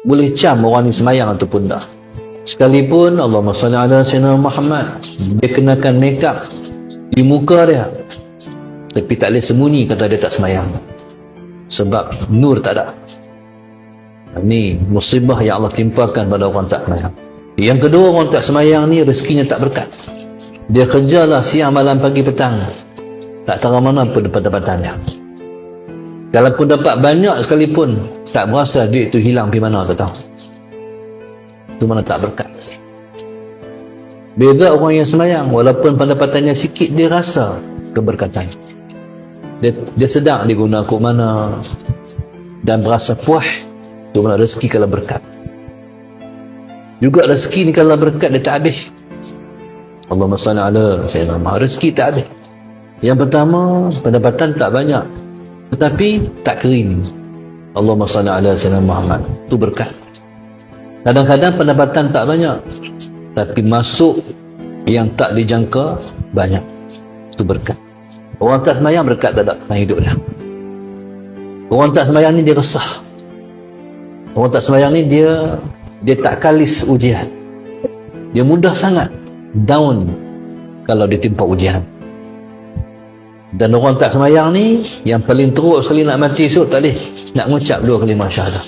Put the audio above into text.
boleh cam orang ni semayang ataupun tak. Sekalipun Allahumma salli ala sayyidina Muhammad, dia kenakan make up di muka dia, tapi tak boleh sembunyi kata dia tak semayang, sebab nur tak ada. Ini musibah yang Allah timpakan pada orang tak semayang. Yang kedua, orang tak semayang ni rezekinya tak berkat. Dia kerjalah siang, malam, pagi, petang, tak tahu mana pun dapat-dapatannya. Kalaupun dapat banyak sekalipun, tak berasa duit tu hilang pergi mana, tak tahu. Itu mana tak berkat. Beza orang yang semayang, walaupun pendapatannya sikit, dia rasa keberkatan. Dia sedang diguna ke mana, dan berasa puas. Itu mana rezeki kalau berkat. Juga rezeki ni kalau berkat dia tak habis. Allahumma salli ala sayyidina Muhammad. Rezeki tak habis. Yang pertama, pendapatan tak banyak, tetapi tak kering. Allahumma salli ala sayyidina Muhammad. Itu berkat. Kadang-kadang pendapatan tak banyak, tapi masuk yang tak dijangka banyak. Itu berkat. Orang tak semayang berkat tak ada dalam hidup dia. Orang tak semayang ni dia resah. Orang tak semayang ni dia tak kalis ujian. Dia mudah sangat down kalau ditimpa ujian. Dan orang tak semayang ni yang paling teruk sekali nak mati esok tak boleh nak mengucap 2 kalimah syahadah.